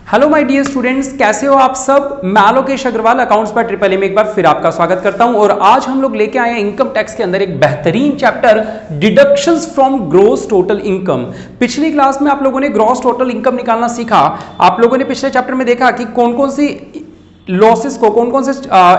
Hello my dear students, कैसे हो आप सब। मैं Alokesh Agarwal accounts by triple A में एक बार फिर आपका स्वागत करता हूं और आज हम लोग लेके आए हैं इनकम टैक्स के अंदर एक बेहतरीन chapter deductions from gross total income. पिछली क्लास में आप लोगों ने ग्रॉस टोटल इनकम निकालना सीखा। आप लोगों ने पिछले चैप्टर में देखा कि कौन कौन सी लॉसेस को कौन कौन से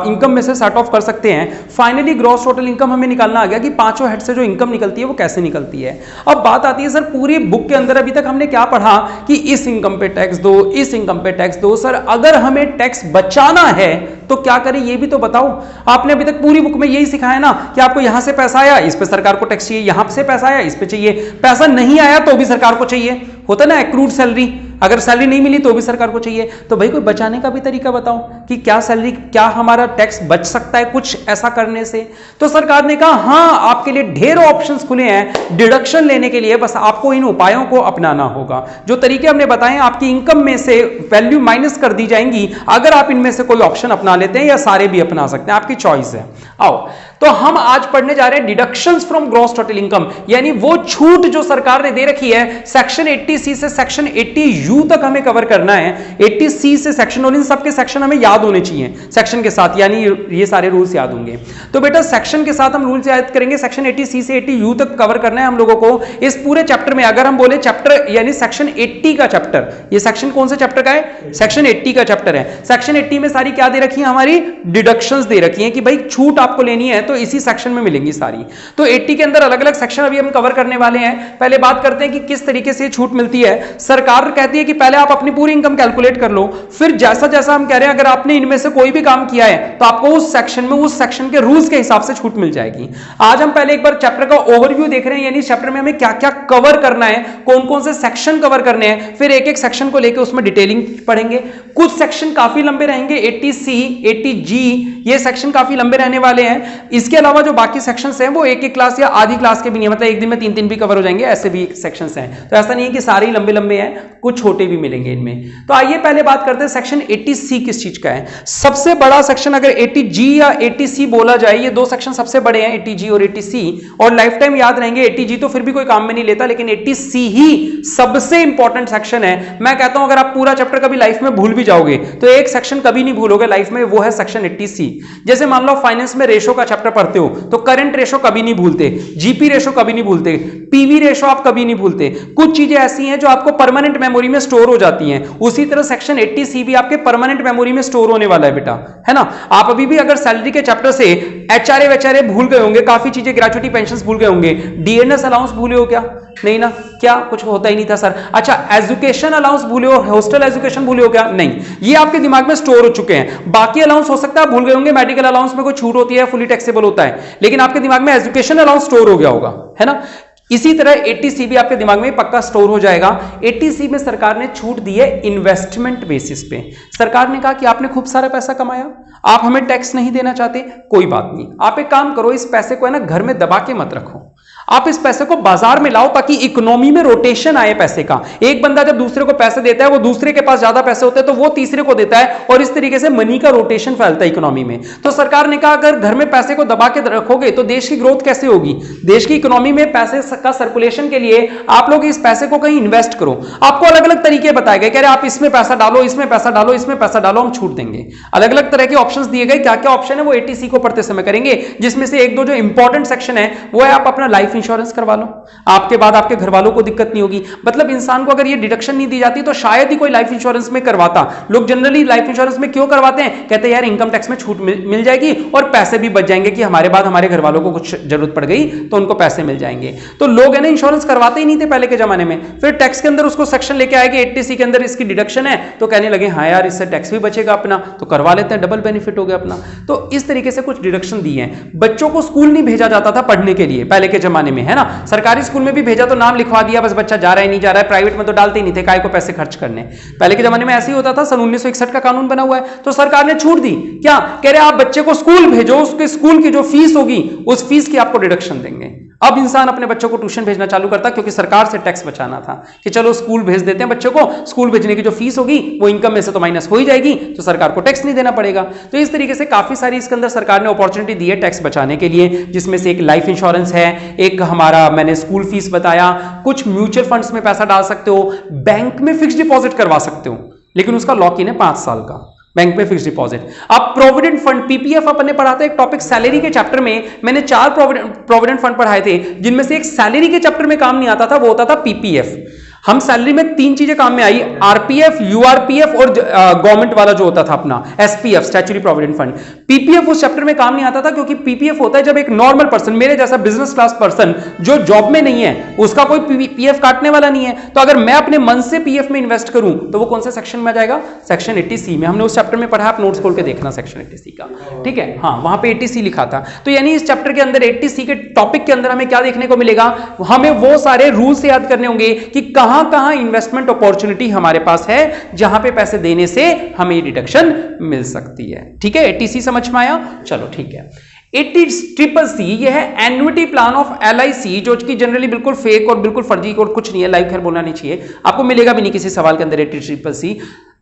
इनकम में से सेट ऑफ कर सकते हैं। फाइनली ग्रॉस टोटल इनकम हमें निकालना आ गया कि पांचों हेड से जो इनकम निकलती है वो कैसे निकलती है। अब बात आती है सर, पूरी बुक के अंदर अभी तक हमने क्या पढ़ा कि इस इनकम पे टैक्स दो, इस इनकम पे टैक्स दो। सर अगर हमें टैक्स बचाना है तो क्या करें ये भी तो बताओ। आपने अभी तक पूरी बुक में यही सिखाया ना कि आपको यहां से पैसा आया इस पे सरकार को टैक्स चाहिए, यहां से पैसा आया इस पे चाहिए, पैसा नहीं आया तो भी सरकार को चाहिए। होता ना एक्रूड सैलरी, अगर सैलरी नहीं मिली तो भी सरकार को चाहिए। तो भाई कोई बचाने का भी तरीका बताओ कि क्या सैलरी, क्या हमारा टैक्स बच सकता है कुछ ऐसा करने से। तो सरकार ने कहा हां, आपके लिए ढेरों ऑप्शंस खुले हैं डिडक्शन लेने के लिए, बस आपको इन उपायों को अपनाना होगा। जो तरीके हमने बताए आपकी इनकम में से वैल्यू माइनस कर दी जाएंगी अगर आप इनमें से कोई ऑप्शन अपना लेते हैं, या सारे भी अपना सकते हैं, आपकी चॉइस है। आओ तो हम आज पढ़ने जा रहे हैं deductions from gross total income, यानी वो छूट जो सरकार ने दे रखी है सेक्शन 80C से सेक्शन 80U तक हमें कवर करना है। 80C से सेक्शन, और इन सबके सेक्शन हमें याद होने चाहिए सेक्शन के साथ, यानी ये सारे रूल्स याद होंगे। तो बेटा सेक्शन के साथ हम रूल्स याद करेंगे। सेक्शन 80C से 80U तक कवर करना है हम लोगों को इस पूरे चैप्टर में। अगर हम बोले चैप्टर यानी सेक्शन 80 का चैप्टर, ये सेक्शन कौन से चैप्टर का है? सेक्शन 80 का चैप्टर है। सेक्शन 80 में सारी क्या दे रखी है? हमारी डिडक्शंस दे रखी है कि भाई छूट आपको लेनी है तो इसी सेक्शन में मिलेंगी सारी। तो 80 के अंदर अलग अलग सेक्शन अभी हम कवर करने वाले हैं। पहले बात करते हैं कि किस तरीके से छूट मिलती है। सरकार कहती है कि पहले आप अपनी पूरी इनकम कैलकुलेट कर लो, फिर जैसा जैसा हम कह रहे हैं अगर आपने इनमें से कोई भी काम किया है तो आपको उस सेक्शन में उस सेक्शन के रूल्स के हिसाब से छूट मिल जाएगी। आज हम पहले एक बार चैप्टर का ओवरव्यू देख रहे हैं, यानी चैप्टर में हमें क्या क्या कवर करना है, कौन कौन से सेक्शन कवर करने हैं, फिर एक एक सेक्शन को लेकर उसमें डिटेलिंग पढ़ेंगे। कुछ सेक्शन काफी लंबे रहेंगे, 80C 80G ये सेक्शन काफी लंबे रहने वाले हैं। इसके अलावा जो बाकी सेक्शंस हैं वो एक एक क्लास या आधी क्लास के भी नहीं है, मतलब एक दिन में 3-3 भी कवर हो जाएंगे, ऐसे भी सेक्शंस हैं। तो ऐसा नहीं है कि सारे ही लंबे लंबे हैं, कुछ छोटे भी मिलेंगे इनमें। तो आइए पहले बात करते हैं सेक्शन 80C किस चीज का है। सबसे बड़ा सेक्शन अगर 80G या 80C बोला जाए, ये दो सेक्शन सबसे बड़े हैं 80G और 80C, और लाइफ टाइम याद रहेंगे। 80G तो फिर भी कोई काम में नहीं लेता, लेकिन 80C ही सबसे इंपॉर्टेंट सेक्शन है। मैं कहता हूं अगर आप पूरा चैप्टर कभी लाइफ में भूल भी जाओगे तो एक सेक्शन कभी नहीं भूलोगे लाइफ में, वो है सेक्शन 80C। जैसे मान लो फाइनेंस में रेशो का चैप्टर पढ़ते हो तो करंट रेशो कभी नहीं भूलते, जीपी रेशो कभी नहीं भूलते, पीवी रेशो आप कभी नहीं भूलते। कुछ चीजें ऐसी हैं जो आपको परमानेंट मेमोरी में स्टोर हो जाती हैं। उसी तरह सेक्शन 80C भी आपके परमानेंट मेमोरी में स्टोर होने वाला है बेटा, है ना। आप अभी भी अगर सैलरी के चैप्टर से एचआरए वेचआरए भूल गए होंगे, काफी चीजें ग्रेचुइटी पेंशंस भूल गए होंगे, डीएनएस अलाउंस भूले हो क्या? नहीं ना, क्या कुछ होता ही नहीं था सर। अच्छा एजुकेशन अलाउंस भूले हो, हॉस्टल एजुकेशन भूले हो क्या? नहीं, ये आपके दिमाग में स्टोर हो चुके हैं। बाकी अलाउंस हो सकता है भूल गए होंगे, मेडिकल अलाउंस में कोई छूट होती है, फुली टैक्सेबल होता है, लेकिन आपके दिमाग में एजुकेशन अलाउंस स्टोर हो गया होगा, है ना। इसी तरह 80C भी आपके दिमाग में पक्का स्टोर हो जाएगा। 80C में सरकार ने छूट दी है इन्वेस्टमेंट बेसिस पे। सरकार ने कहा कि आपने खूब सारा पैसा कमाया, आप हमें टैक्स नहीं देना चाहते, कोई बात नहीं, आप एक काम करो, इस पैसे को है ना घर में दबा के मत रखो, आप इस पैसे को बाजार में लाओ ताकि इकोनॉमी में रोटेशन आए पैसे का। एक बंदा जब दूसरे को पैसे देता है, वो दूसरे के पास ज्यादा पैसे होते हैं तो वो तीसरे को देता है, और इस तरीके से मनी का रोटेशन फैलता है इकोनॉमी में। तो सरकार ने कहा अगर घर में पैसे को दबा के रखोगे तो देश की ग्रोथ कैसे होगी? देश की इकोनॉमी में पैसे का सर्कुलेशन के लिए आप लोग इस पैसे को कहीं इन्वेस्ट करो। आपको अलग अलग तरीके बताए गए, कह रहे आप इसमें पैसा डालो, इसमें पैसा डालो, इसमें पैसा डालो, हम छूट देंगे। अलग अलग तरह के ऑप्शंस दिए गए। क्या क्या ऑप्शन है वो 80C को पढ़ते समय करेंगे, जिसमें से एक दो जो इंपॉर्टेंट सेक्शन है वो है आप अपना लाइफ इंश्योरेंस करवा लो, आपके बाद आपके घर वालों को दिक्कत नहीं होगी। मतलब इंसान को अगर ये डिडक्शन नहीं दी जाती तो शायद ही कोई लाइफ इंश्योरेंस में करवाता। लोग जनरली लाइफ इंश्योरेंस में क्यों करवाते हैं? कहते हैं यार इनकम टैक्स में छूट मिल जाएगी और पैसे भी बच जाएंगे कि हमारे बाद हमारे घर वालों को कुछ जरूरत पड़ गई तो उनको पैसे मिल जाएंगे। तो लोग है ना इंश्योरेंस करवाते ही नहीं थे पहले के जमाने में। फिर टैक्स के अंदर उसको सेक्शन लेके आए कि 80C के अंदर इसकी डिडक्शन है, तो कहने लगे हाँ यार इससे टैक्स भी बचेगा अपना, तो करवा लेते हैं, डबल बेनिफिट हो गया अपना। तो इस तरीके से कुछ डिडक्शन दी है। बच्चों को स्कूल नहीं भेजा जाता था पढ़ने के लिए पहले के जमाने में, है ना। सरकारी स्कूल में भी भेजा तो नाम लिखवा दिया, बस बच्चा जा रहा है नहीं जा रहा है। प्राइवेट में तो डालते ही नहीं थे, काय को पैसे खर्च करने। पहले के जमाने में ऐसे ही होता था। सन 1961 का कानून बना हुआ है, तो सरकार ने छूट दी। क्या कह रहे आप बच्चे को स्कूल भेजो, उसके स्कूल की जो फीस होगी उस फीस की आपको डिडक्शन देंगे। अब इंसान अपने बच्चों को ट्यूशन भेजना चालू करता, क्योंकि सरकार से टैक्स बचाना था कि चलो स्कूल भेज देते हैं बच्चों को, स्कूल भेजने की जो फीस होगी वो इनकम में से तो माइनस हो ही जाएगी, तो सरकार को टैक्स नहीं देना पड़ेगा। तो इस तरीके से काफी सारी इसके अंदर सरकार ने अपॉर्चुनिटी दी है टैक्स बचाने के लिए, जिसमें से एक लाइफ इंश्योरेंस है, एक हमारा मैंने स्कूल फीस बताया, कुछ म्यूचुअल फंड्स में पैसा डाल सकते हो, बैंक में फिक्स डिपॉजिट करवा सकते हो। लेकिन उसका लॉक इन है 5 साल का बैंक में फिक्स डिपॉजिट। अब प्रोविडेंट फंड पीपीएफ अपन ने पढ़ा था एक टॉपिक सैलरी के चैप्टर में, मैंने 4 प्रोविडेंट फंड पढ़ाए थे, जिनमें से एक सैलरी के चैप्टर में काम नहीं आता था, वो होता था पीपीएफ। हम सैलरी में 3 चीजें काम में आई, आरपीएफ, यूआरपीएफ और गवर्नमेंट वाला जो होता था अपना SPF, statutory provident fund. PPF उस चैप्टर में काम नहीं आता था, क्योंकि पीपीएफ होता है जब एक नॉर्मल पर्सन, मेरे जैसा बिजनेस क्लास पर्सन जो जॉब में नहीं है, उसका कोई पीएफ काटने वाला नहीं है, तो अगर मैं अपने मन से पीएफ में इन्वेस्ट करूं तो वो कौन से सेक्शन में आ जाएगा? सेक्शन 80C में। हमने उस चैप्टर में पढ़ा, आप नोट्स खोल के देखना सेक्शन 80C का, ठीक है। हाँ, वहां पे 80C लिखा था। तो यानी इस चैप्टर के अंदर 80C के टॉपिक के अंदर हमें क्या देखने को मिलेगा? हमें वो सारे रूल्स याद करने होंगे कि कहां कहां इन्वेस्टमेंट अपॉर्चुनिटी हमारे पास है, जहां पे पैसे देने से हमें डिडक्शन मिल सकती है, ठीक है। 80C समझ में आया? चलो ठीक है। 80CCC ये है एन्युटी प्लान ऑफ LIC, जो कि जनरली बिल्कुल फेक और बिल्कुल फर्जी और कुछ नहीं है, लाइव खैर बोलना नहीं चाहिए, आपको मिलेगा भी नहीं किसी सवाल के अंदर। 80CCC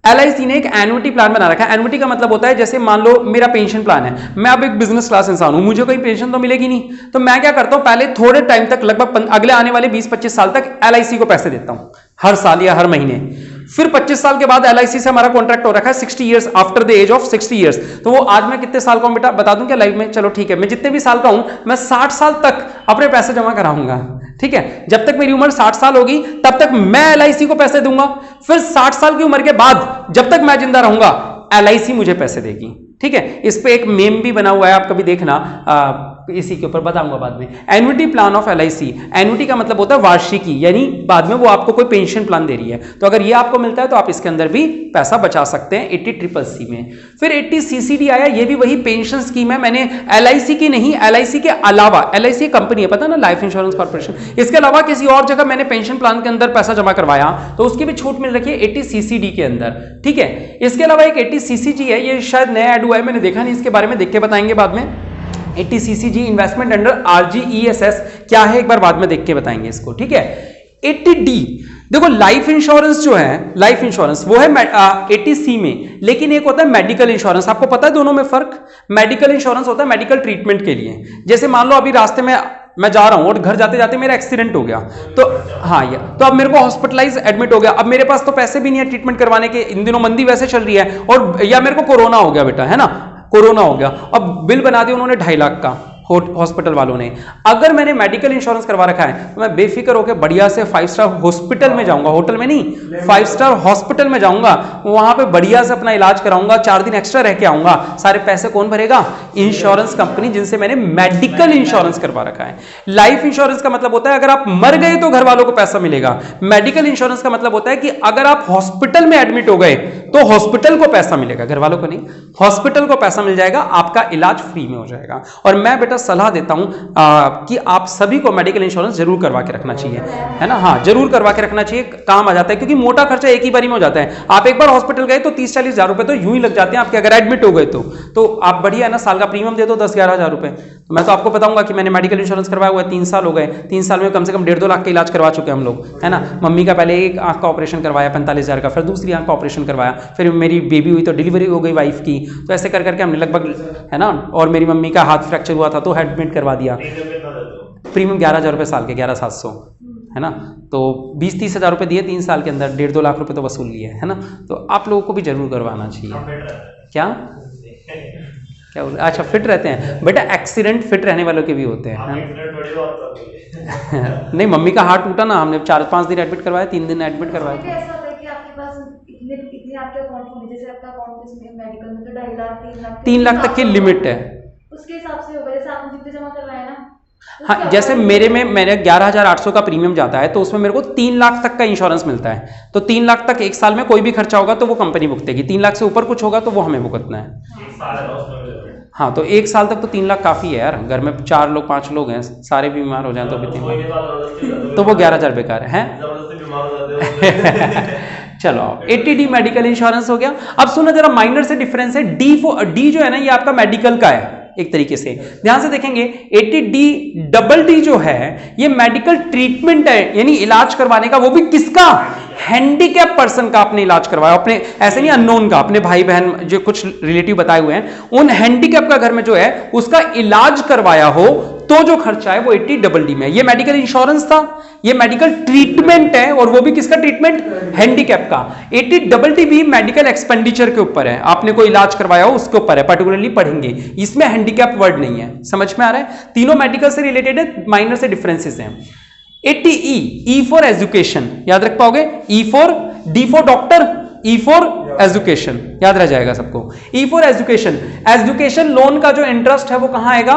LIC ने एक एन्युटी प्लान बना रखा है। एन्युटी का मतलब होता है, जैसे मान लो मेरा पेंशन प्लान है, मैं अब एक बिजनेस क्लास इंसान हूं, मुझे कोई पेंशन तो मिलेगी नहीं, तो मैं क्या करता हूं, पहले थोड़े टाइम तक, लगभग अगले आने वाले 20-25 साल तक LIC को पैसे देता हूं, हर साल या हर महीने। फिर 25 साल के बाद LIC से हमारा कॉन्ट्रैक्ट हो रखा है 60 years, after the age of 60 years. तो वो आज मैं कितने साल का हूं बेटा, बता दूं क्या लाइव में? चलो ठीक है, मैं जितने भी साल का हूं, मैं 60 साल तक अपने पैसे जमा कराऊंगा, ठीक है। जब तक मेरी उम्र 60 साल होगी तब तक मैं LIC को पैसे दूंगा, फिर 60 साल की उम्र के बाद जब तक मैं जिंदा रहूंगा LIC मुझे पैसे देगी, ठीक है। इस पे एक मेम भी बना हुआ है, आप कभी देखना, इसी के ऊपर बताऊंगा बाद में। Annuity plan of LIC, annuity का मतलब होता है वार्षिकी, यानी बाद में वो आपको कोई पेंशन प्लान दे रही है, तो अगर ये आपको मिलता है तो आप इसके अंदर भी पैसा बचा सकते हैं 80CCC में। फिर 80CCD आया, ये भी वही पेंशन स्कीम है, मैंने LIC की नहीं, LIC के अलावा, LIC कंपनी है पता ना, लाइफ इंश्योरेंस कॉर्पोरेशन, इसके अलावा किसी और जगह मैंने पेंशन प्लान के अंदर पैसा जमा करवाया तो उसकी भी छूट मिल रखी है 80CCD के अंदर, ठीक है। इसके अलावा एक 80CCG है, ये शायद नया ऐड हुआ है, मैंने देखा नहीं, इसके बारे में देख के बताएंगे बाद में। 80CCG इन्वेस्टमेंट अंडर RGESS क्या है, एक बार बाद में देख के बताएंगे इसको, ठीक है। 80D देखो, लाइफ इंश्योरेंस जो है, लाइफ इंश्योरेंस वो है 80C में, लेकिन एक होता है मेडिकल इंश्योरेंस। आपको पता है दोनों में फर्क? मेडिकल इंश्योरेंस होता है मेडिकल ट्रीटमेंट के लिए, जैसे मान लो अभी रास्ते में मैं जा रहा हूं और घर जाते जाते मेरा एक्सीडेंट हो गया, तो हाँ या तो अब मेरे को हॉस्पिटलाइज एडमिट हो गया, अब मेरे पास तो पैसे भी नहीं है ट्रीटमेंट करवाने के, इन दिनों मंदी वैसे चल रही है, और या मेरे को कोरोना हो गया बेटा, है ना, कोरोना हो गया, अब बिल बना दिया उन्होंने 2.5 लाख का हॉस्पिटल वालों ने। अगर मैंने मेडिकल इंश्योरेंस करवा रखा है तो मैं बेफिक्र होकर बढ़िया से 5 स्टार हॉस्पिटल में जाऊंगा, होटल में नहीं, 5 स्टार हॉस्पिटल में जाऊंगा, वहां पे बढ़िया से अपना इलाज कराऊंगा, 4 दिन एक्स्ट्रा रह के आऊंगा। सारे पैसे कौन भरेगा? इंश्योरेंस कंपनी, जिनसे मैंने मेडिकल इंश्योरेंस करवा रखा है। लाइफ इंश्योरेंस का मतलब होता है अगर आप मर गए तो घर वालों को पैसा मिलेगा। मेडिकल इंश्योरेंस का मतलब होता है कि अगर आप हॉस्पिटल में एडमिट हो गए तो हॉस्पिटल को पैसा मिलेगा, घर वालों को नहीं, हॉस्पिटल को पैसा मिल जाएगा, आपका इलाज फ्री में हो जाएगा। और मैं बेटा सलाह देता हूं कि आप सभी को मेडिकल इंश्योरेंस जरूर करवा के रखना चाहिए, है ना, हाँ जरूर करवा के रखना चाहिए, काम आ जाता है, क्योंकि मोटा खर्चा एक ही बारी में हो जाता है। आप एक बार हॉस्पिटल गए तो 30-40 हजार रुपए तो यूं ही लग जाते हैं आपके, अगर एडमिट हो गए तो आप बढ़िया है ना, साल का प्रीमियम दे दो 10-11 हजार रुपए। तो मैं तो आपको बताऊंगा कि मैंने मेडिकल इंश्योरेंस करवाया हुआ है, 3 साल हो गए, 3 साल में कम से कम 1.5-2 लाख का इलाज करवा चुके हैं हम लोग, है ना। मम्मी का पहले एक आंख का ऑपरेशन करवाया 45 हजार का, फिर दूसरी आंख का ऑपरेशन करवाया, फिर मेरी बेबी हुई तो डिलीवरी हो गई वाइफ की, तो ऐसे कर करके हमने लगभग, है ना, और मेरी मम्मी का हाथ फ्रैक्चर हुआ था तो एडमिट करवा दिया। प्रीमियम 11,000 रुपये साल के, 11,700, है ना, तो 20-30 हजार रुपये दिए 3 साल के अंदर, 1.5-2 लाख रुपए तो वसूल लिए, है ना। तो आप लोगों को भी जरूर करवाना चाहिए। क्या क्या बोले? अच्छा, फिट रहते हैं बेटा, एक्सीडेंट फिट रहने वालों के भी होते हैं। नहीं, मम्मी का हार्ट टूटा ना, हमने 4-5 दिन एडमिट करवाया, 3 दिन एडमिट करवाया। तीन लाख तक की लिमिट है, उसके हिसाब से होगा, जैसे आपने जितने जमा करवाए ना। हाँ, जैसे मेरे में मैंने 11,800 का प्रीमियम जाता है तो उसमें मेरे को 3 लाख तक का इंश्योरेंस मिलता है, तो 3 लाख तक एक साल में कोई भी खर्चा होगा तो वो कंपनी भुगतेगी, 3 लाख से ऊपर कुछ होगा तो वो हमें भुगतना है। हाँ, तो 1 साल तक तो 3 लाख काफी है यार, घर में 4 लोग 5 लोग हैं, सारे भी बीमार हो जाए तो भी 3 लाख, तो वो 11,000 बेकार है। चलो, 80D मेडिकल इंश्योरेंस हो गया। अब सुनो जरा, माइनर से डिफरेंस है, डी जो है ना, ये आपका मेडिकल का है एक तरीके से, ध्यान से देखेंगे। 80D जो है ये मेडिकल ट्रीटमेंट है, यानी इलाज करवाने का, वो भी किसका? हैंडीकैप पर्सन का आपने इलाज करवाया, अपने ऐसे नहीं अननोन का, अपने भाई बहन जो कुछ रिलेटिव बताए हुए हैं, उन हैंडीकैप का घर में जो है उसका इलाज करवाया हो तो जो खर्चा है वो 80DD में है। ये मेडिकल इंश्योरेंस था, ये मेडिकल ट्रीटमेंट है, और वो भी किसका ट्रीटमेंट, हैंडीकैप का। 80DD भी मेडिकल एक्सपेंडिचर के ऊपर है, आपने कोई इलाज करवाया हो उसके ऊपर है, पर्टिकुलरली पढ़ेंगे, इसमें हैंडीकैप वर्ड नहीं है। समझ में आ रहा है? तीनों मेडिकल से रिलेटेड है, माइनर से डिफरेंसेस हैं। 80E, E फॉर एजुकेशन, याद रख पाओगे? E for, D for doctor, E for education, याद रह जाएगा सबको। E for education, education loan का जो इंटरेस्ट है वो कहां आएगा,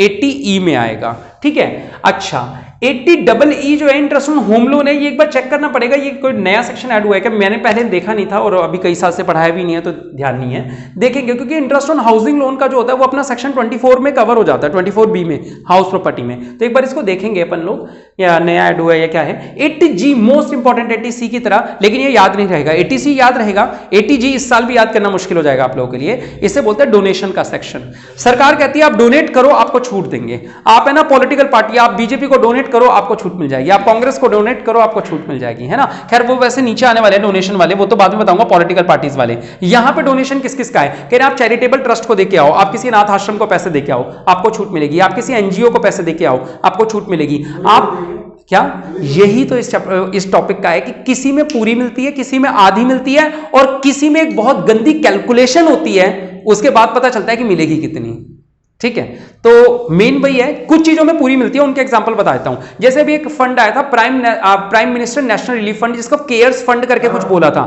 80E में आएगा, ठीक है। अच्छा, 80EE जो है इंटरेस्ट ऑन होम लोन है, ये एक बार चेक करना पड़ेगा, ये कोई नया सेक्शन ऐड हुआ है क्या? मैंने पहले देखा नहीं था और अभी कई साल से पढ़ाया भी नहीं है तो ध्यान नहीं है, देखेंगे, क्योंकि इंटरेस्ट ऑन हाउसिंग लोन का जो होता है वो अपना सेक्शन 24 में कवर हो जाता है, 24B में, हाउस प्रॉपर्टी में, तो एक बार इसको देखेंगे अपन लोग, या नया ऐड हुआ है या क्या है। 80G मोस्ट इंपॉर्टेंट 80C की तरह, लेकिन ये याद नहीं रहेगा, 80C याद रहेगा, 80G इस साल भी याद करना मुश्किल हो जाएगा आप लोगों के लिए। इसे बोलते हैं डोनेशन का सेक्शन। सरकार कहती है आप डोनेट करो आपको छूट देंगे, आप है ना पॉलिटिकल पार्टी, आप बीजेपी को डोनेट करो आपको छूट मिल जाएगी, आप कांग्रेस को डोनेट करो आपको छूट मिल जाएगी, है ना। खैर वो वैसे नीचे आने वाले डोनेशन वाले, वो तो बाद में बताऊंगा, पॉलिटिकल पार्टीज वाले। यहां पे डोनेशन किस किस का है, कह रहे हैं आप चैरिटेबल ट्रस्ट को देके आओ, आप किसी अनाथ आश्रम को पैसे देके आओ आपको छूट मिलेगी, आप किसी एनजीओ को पैसे देके आओ आपको छूट मिलेगी। आप क्या, यही तो इस टॉपिक का है कि किसी में पूरी मिलती है, किसी में आधी मिलती है, और किसी में एक बहुत गंदी कैलकुलेशन होती है, उसके बाद पता चलता है कि मिलेगी कितनी, ठीक है। तो मेन वही है, कुछ चीजों में पूरी मिलती है, उनके एग्जांपल बता देता हूं। जैसे अभी एक फंड आया था prime minister national relief fund, जिसको केयर्स फंड करके कुछ बोला था,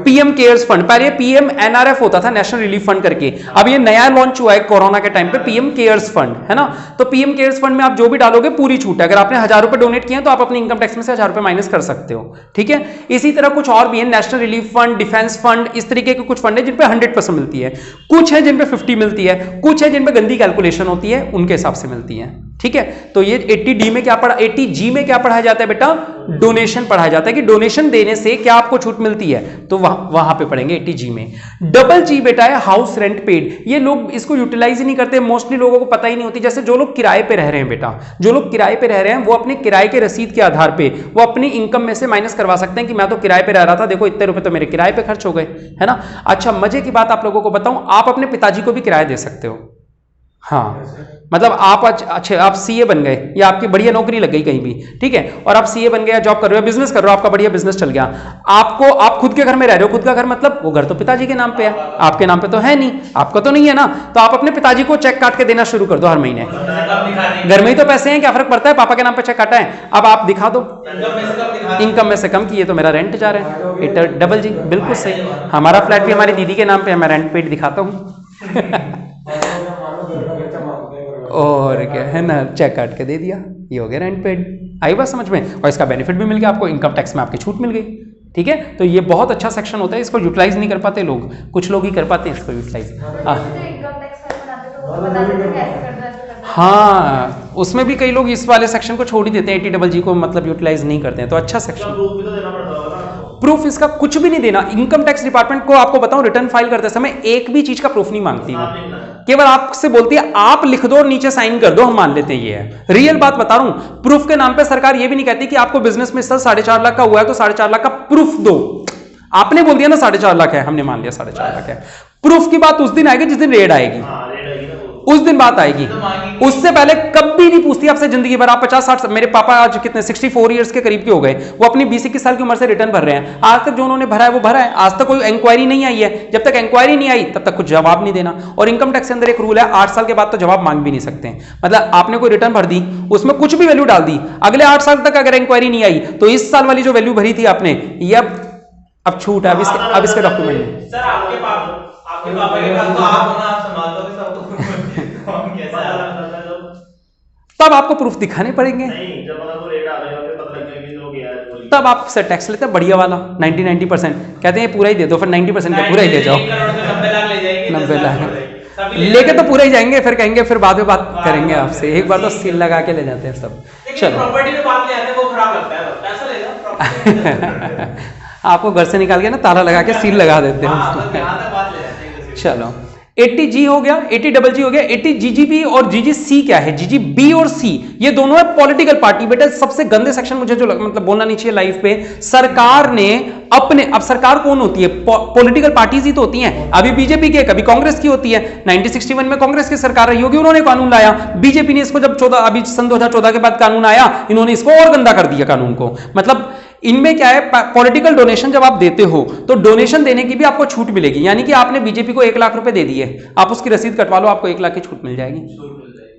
पीएम केयर्स फंड, पहले पीएम एनआरएफ होता था, नेशनल रिलीफ फंड करके, अब ये नया लॉन्च हुआ है कोरोना के टाइम पे, पीएम केयर्स फंड, है ना। तो पीएम केयर्स फंड में आप जो भी डालोगे पूरी छूट है, अगर आपने 1000 रुपए डोनेट किए तो आप अपने इनकम टैक्स में से 1000 रुपए माइनस कर सकते हो, ठीक है। इसी तरह कुछ और भी है, national relief fund, defence fund, इस तरीके के कुछ फंड है जिन पे 100% मिलती है, कुछ है जिन पे 50 मिलती है, कुछ है जिन पे गंदी कैलकुलेशन होती है, उनके हिसाब से मिलती है, ठीक है। तो ये 80D में क्या पढ़ा, 80G में क्या पढ़ाया जाता है बेटा, डोनेशन पढ़ाया जाता है कि डोनेशन देने से क्या आपको छूट मिलती है, तो वहां पे पढ़ेंगे 80G में। डबल G बेटा है हाउस रेंट पेड, ये लोग इसको यूटिलाइज ही नहीं करते, मोस्टली लोगों को पता ही नहीं होती। जैसे जो लोग किराए पे रह रहे हैं बेटा, जो लोग किराए पे रह रहे हैं वो अपने किराए के रसीद के आधार पे वो अपनी इनकम में से माइनस करवा सकते हैं कि मैं तो किराए पे रह रहा था, देखो इतने रुपए तो मेरे किराए पे खर्च हो गए, है ना। अच्छा, मजे की बात आप लोगों को बताऊं, आप अपने पिताजी को भी किराया दे सकते हो, हाँ, मतलब आप अच्छे आप सीए बन गए या आपकी बढ़िया नौकरी लग गई कहीं भी, ठीक है, और आप सीए बन गए, जॉब कर रहे हो, बिजनेस कर रहे हो, आपका बढ़िया बिजनेस चल गया, आपको, आप खुद के घर में रह रहे हो, खुद का घर मतलब वो घर तो पिताजी के नाम पे है, आपके नाम पे तो है नहीं, आपका तो नहीं है ना, तो आप अपने पिताजी को चेक काट के देना शुरू कर दो हर महीने। घर में ही तो पैसे हैं, क्या फर्क पड़ता है, पापा के नाम पे चेक काटा है, अब आप दिखा दो इनकम में से कम की, ये तो मेरा रेंट जा रहा है। इट डबल जी, बिल्कुल सही, हमारा फ्लैट भी हमारी दीदी के नाम पे है, मैं रेंट पेड दिखाता हूँ और क्या है ना, चेक काट के दे दिया, ये हो गया रेंट पेड। आई बात समझ में, और इसका बेनिफिट भी मिल गया आपको, इनकम टैक्स में आपकी छूट मिल गई, ठीक है। तो ये बहुत अच्छा सेक्शन होता है, इसको यूटिलाइज नहीं कर पाते लोग, कुछ लोग ही कर पाते हैं इसको यूटिलाइज। हाँ, उसमें भी कई लोग इस वाले सेक्शन को छोड़ ही देते हैं, 80G को मतलब यूटिलाइज नहीं करते हैं, तो अच्छा सेक्शन। प्रूफ इसका कुछ भी नहीं देना, इनकम टैक्स डिपार्टमेंट को आपको बताऊं, रिटर्न फाइल करते समय एक भी चीज का प्रूफ नहीं मांगती वो, केवल आपसे बोलती है आप लिख दो और नीचे साइन कर दो, हम मान लेते हैं ये है। रियल बात बता रहा हूं, प्रूफ के नाम पे सरकार ये भी नहीं कहती कि आपको बिजनेस में 4.5 लाख का हुआ है तो 4.5 लाख का प्रूफ दो, आपने बोल दिया ना 4.5 लाख है, हमने मान लिया 4.5 लाख है। प्रूफ की बात उस दिन आएगी जिस दिन रेड आएगी, उस दिन बात आएगी, उससे पहले कभी नहीं पूछती आपसे जिंदगी भर। आप 50-60, मेरे पापा आज कितने 64 इयर्स के करीब के हो गए, वो अपनी 20-21 साल की उम्र से रिटर्न भर रहे हैं, आज तक जो उन्होंने भरा है वो भरा है, आज तक कोई इंक्वायरी नहीं आई है। जब तक इंक्वायरी नहीं आई तब तक कुछ जवाब नहीं देना। और इनकम टैक्स के अंदर एक रूल है, 8 साल के बाद तो जवाब मांग भी नहीं सकते। मतलब आपने कोई रिटर्न भर दी, उसमें कुछ भी वैल्यू डाल दी, अगले 8 साल तक अगर इंक्वायरी नहीं आई तो इस साल वाली जो वैल्यू भरी थी आपने, ये अब छूट है, अब इसके डॉक्यूमेंट में। सर आपके पापा के पास तो आप होना, आप संभाल दोगे सब तो हम कैसे तब आपको प्रूफ दिखाने पड़ेंगे, नहीं जब मतलब रेट आ गया फिर पता लग गया कि लोग यार, तब आप से टैक्स लेते हैं बढ़िया वाला 90% कहते हैं पूरा ही दे दो, फिर 90% का पूरा ही ले जाओ, 90 लाख लेके तो पूरा ही जाएंगे, फिर कहेंगे फिर बाद में बात करेंगे आपसे, एक बार तो सील लगा के ले जाते हैं सब। चलो प्रॉपर्टी में बात ले आते हैं, वो खराब लगता है, पैसा ले लो आपको घर से निकाल के ना ताला लगा के सील लगा देते हैं। चलो 80G हो गया, 80GG हो गया, 80GGB और GGC क्या है? GGB और C ये दोनों है पॉलिटिकल पार्टी। बेटा सबसे गंदे सेक्शन मुझे जो मतलब बोलना नहीं चाहिए लाइफ पे, सरकार ने अपने, अब सरकार कौन होती है? पॉलिटिकल पार्टीज ही तो होती हैं। अभी बीजेपी की है, कभी कांग्रेस की होती है। 1961 में कांग्रेस की सरकार रही होगी, उन्होंने कानून लाया। बीजेपी ने इसको जब 14 अभी सन 2014 के बाद कानून आया, इन्होंने इसको और गंदा कर दिया कानून को। मतलब इनमें क्या है, पॉलिटिकल डोनेशन जब आप देते हो तो डोनेशन देने की भी आपको छूट मिलेगी। यानी कि आपने बीजेपी को 1 लाख रुपए दे दिए, आप उसकी रसीद कटवा लो, आपको 1 लाख की छूट मिल जाएगी,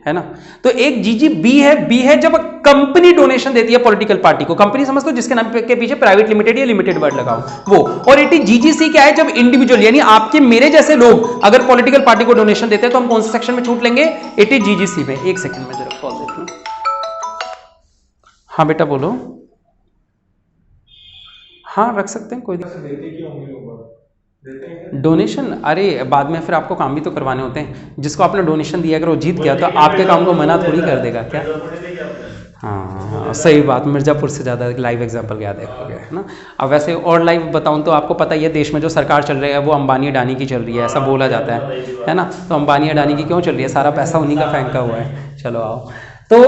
है ना। तो एक GGB है, बी है जब कंपनी डोनेशन देती है पॉलिटिकल पार्टी को। कंपनी समझ दो जिसके नाम के पीछे प्राइवेट लिमिटेड या लिमिटेड वर्ड लगाओ वो। और 80GGC क्या है? जब इंडिविजुअल यानी आपके मेरे जैसे लोग अगर पॉलिटिकल पार्टी को डोनेशन देते हैं तो हम कौन से सेक्शन में छूट लेंगे? 80GGC में। एक सेकंड में जरा कॉल देख लो। हाँ बेटा बोलो। हाँ रख सकते हैं, कोई डोनेशन। अरे बाद में फिर आपको काम भी तो करवाने होते हैं। जिसको आपने डोनेशन दिया अगर वो जीत गया तो आपके काम को मना थोड़ी कर देगा क्या? हाँ सही बात, मिर्जापुर से ज़्यादा लाइव एग्जांपल याद है ना। अब वैसे और लाइव बताऊं तो आपको पता ही है देश में जो सरकार चल रही है वो अंबानी अडानी की चल रही है, ऐसा बोला जाता है ना। तो अंबानी अडानी की क्यों चल रही है? सारा पैसा उन्हीं का फेंका हुआ है। चलो आओ। तो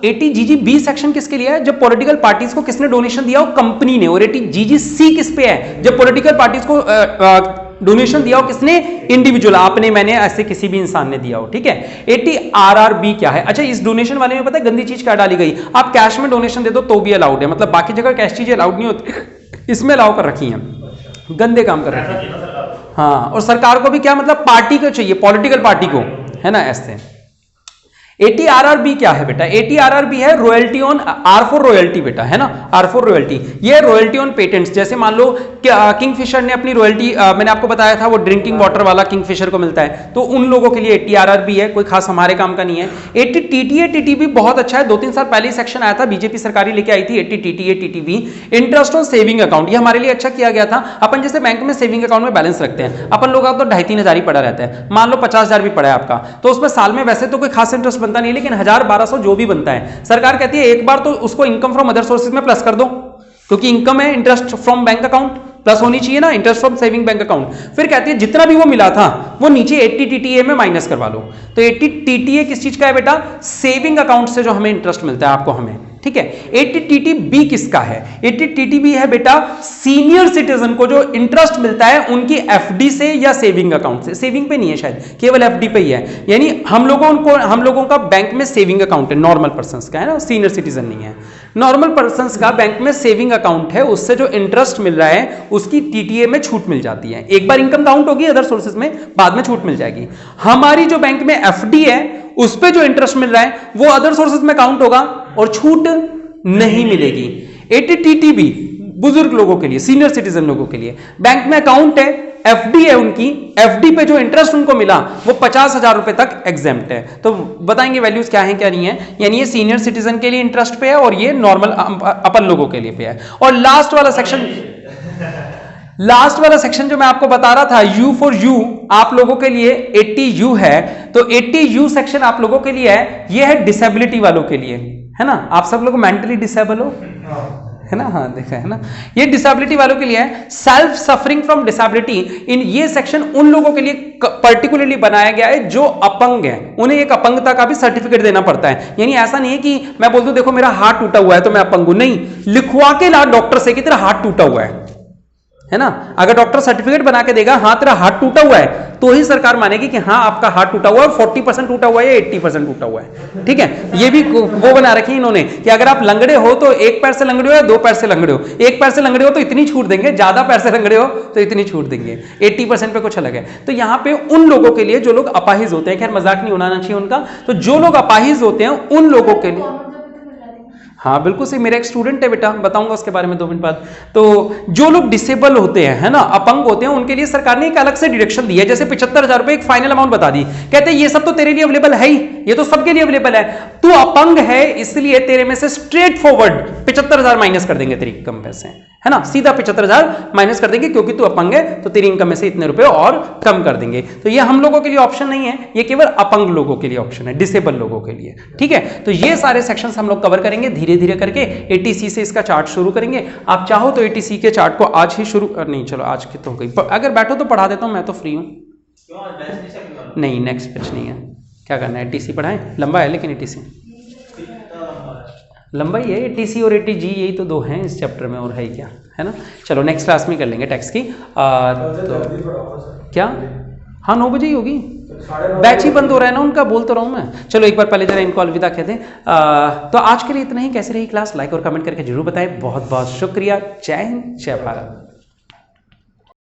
80GGB सेक्शन किसके लिए है? जब पॉलिटिकल पार्टीज को किसने डोनेशन दिया हो? कंपनी ने। और 80GGC किस पे है? जब पॉलिटिकल पार्टीज को डोनेशन दिया हो किसने? इंडिविजुअल, आपने, मैंने, ऐसे किसी भी इंसान ने दिया हो, ठीक है। 80RRB क्या है? अच्छा इस डोनेशन वाले में पता है गंदी चीज क्या डाली गई? आप कैश में डोनेशन दे दो तो भी अलाउड है, मतलब बाकी जगह कैश चीजें अलाउड नहीं होती, इसमें अलाउ कर रखी है। गंदे काम कर रखे हैं। हाँ, और सरकार को भी क्या मतलब पार्टी को चाहिए, पॉलिटिकल पार्टी को, है ना ऐसे। 80RRB क्या है बेटा? 80RRB है royalty on, R for royalty बेटा, है ना, R फॉर रॉयल्टी। ये रॉयल्टी ऑन पेटेंट्स। जैसे मान लो किंगफिशर ने अपनी रॉयल्टी, मैंने आपको बताया था वो ड्रिंकिंग वाटर वाला किंगफिशर को मिलता है, तो उन लोगों के लिए 80RRB है, कोई खास हमारे काम का नहीं है। 80TTA TTB बहुत अच्छा है, 2-3 साल पहले सेक्शन आया था, बीजेपी सरकारी लेके आई थी 80TTA TTB, interest on saving account. ये हमारे लिए अच्छा किया गया था। अपन जैसे बैंक में सेविंग अकाउंट में बैलेंस रखते हैं, अपन लोग तो 2,500-3 हज़ार ही पड़ा रहता है। मान लो 50,000 भी पड़ा है आपका, तो उसमें साल में वैसे तो कोई खास इंटरेस्ट बनता नहीं, लेकिन 1,000-1,200 जो भी बनता है, सरकार कहती है एक बार तो उसको इनकम फ्रॉम अदर सोर्सेज में प्लस कर दो, क्योंकि इनकम है interest from bank account, plus होनी चाहिए ना interest from saving bank account. फिर कहती है जितना भी वो मिला था वो नीचे 80TTA में माइनस करवा लो। तो 80TTA किस चीज का है बेटा? सेविंग अकाउंट से जो हमें इंटरेस्ट मिलता है आपको, हमें, ठीक है। 80TTB किसका है? 80TTB है बेटा सीनियर सिटीजन को जो इंटरेस्ट मिलता है उनकी FD से या सेविंग अकाउंट से। सेविंग पे नहीं है शायद, केवल FD पे ही है। यानी हम लोगों का बैंक में सेविंग अकाउंट है, नॉर्मल पर्संस का, है ना, सीनियर सिटीजन नहीं है। नॉर्मल पर्संस का बैंक में सेविंग अकाउंट है, उससे जो इंटरेस्ट मिल रहा है उसकी TTA में छूट मिल जाती है। एक बार इनकम काउंट होगी अदर सोर्सेज में, बाद में छूट मिल जाएगी। हमारी जो बैंक में FD है उस पे जो इंटरेस्ट मिल रहा है वो अदर सोर्सेज में काउंट होगा और छूट नहीं मिलेगी। 80TTB बुजुर्ग लोगों के लिए, सीनियर सिटीजन लोगों के लिए, बैंक में अकाउंट है, FD है उनकी, FD पे जो इंटरेस्ट उनको मिला वो 50,000 रुपए तक एग्जेम्प्ट है। तो बताएंगे वैल्यूज क्या है क्या नहीं है। यानी ये सीनियर सिटीजन के लिए इंटरेस्ट पे है और ये नॉर्मल अपन लोगों के लिए पे है। और लास्ट वाला सेक्शन जो मैं आपको बता रहा था, U फॉर यू, आप लोगों के लिए 80U है। तो 80U सेक्शन आप लोगों के लिए है, ये है डिसेबिलिटी वालों के लिए, है ना। आप सब लोग मेंटली डिसेबल हो, है ना, हाँ देखा है ना। ये डिसेबिलिटी वालों के लिए है, सेल्फ सफरिंग फ्रॉम डिसेबिलिटी। इन ये सेक्शन उन लोगों के लिए पर्टिकुलरली बनाया गया है जो अपंग है, उन्हें एक अपंगता का भी सर्टिफिकेट देना पड़ता है। यानी ऐसा नहीं है कि मैं बोल दूं देखो मेरा हाथ टूटा हुआ है तो मैं अपंग हूं, नहीं, लिखवा के ला डॉक्टर से कि तेरा हाथ टूटा हुआ है ना। अगर डॉक्टर सर्टिफिकेट बना के देगा हाँ तेरा हाथ टूटा हुआ है, तो ही सरकार मानेगी कि हाँ आपका हाथ टूटा हुआ है, 40% टूटा हुआ है या 80% टूटा हुआ है, ठीक है। ये भी वो बना रखी है इन्होंने कि अगर आप लंगड़े हो तो एक पैर से लंगड़े हो या 2 पैर से लंगड़े हो, एक पैर से लंगड़े हो तो इतनी छूट देंगे, ज्यादा पैर से लंगड़े हो तो इतनी छूट देंगे, 80% पे कुछ अलग है। तो यहाँ पे उन लोगों के लिए जो लोग अपाहिज होते हैं, खैर मजाक नहीं उड़ाना चाहिए उनका, तो जो लोग अपाहिज होते हैं उन लोगों के लिए, हाँ बिल्कुल सही, मेरा एक स्टूडेंट है बेटा, बताऊंगा उसके बारे में 2 मिनट बाद। तो जो लोग डिसेबल होते हैं, है ना, अपंग होते हैं, उनके लिए सरकार ने एक अलग से डिडक्शन दी है। जैसे 75,000 रुपए एक फाइनल अमाउंट बता दी, कहते हैं ये सब तो तेरे लिए अवेलेबल है ही, ये तो सबके लिए अवेलेबल है, तू अपंग है इसलिए तेरे में से स्ट्रेट फॉरवर्ड 75,000 माइनस कर देंगे तेरी इनकम में से, है ना, सीधा 75,000 माइनस कर देंगे, क्योंकि तू अपंग है तो तेरी इनकम में से इतने रुपए और कम कर देंगे। तो ये हम लोगों के लिए ऑप्शन नहीं है, ये केवल अपंग लोगों के लिए ऑप्शन है, डिसेबल लोगों के लिए, ठीक है। तो ये सारे सेक्शंस हम लोग कवर करेंगे धीरे धीरे करके। 80C से इसका चार्ट शुरू करेंगे। आप चाहो तो 80C के चार्ट को आज ही शुरू नहीं, चलो आज की तो हो गई, अगर बैठो तो पढ़ा देता हूं, मैं तो फ्री हूं। नहीं, नेक्स्ट बैच नहीं है। क्या करना है, टीसी पढ़ाएं? लंबा है लेकिन टीसी लंबा ही है। टीसी और एटीजी यही तो दो हैं इस चैप्टर में, और है ही क्या, है ना। चलो नेक्स्ट क्लास में कर लेंगे टैक्स की। तो क्या, हाँ 9 बजे ही होगी, बैच ही बंद हो रहा है ना उनका, बोल तो रहा हूँ मैं। चलो एक बार पहले जरा इनको अलविदा कह दें। तो आज के लिए इतना ही। कैसी रही क्लास, लाइक और कमेंट करके जरूर बताएं। बहुत बहुत शुक्रिया। जय हिंद, जय भारत।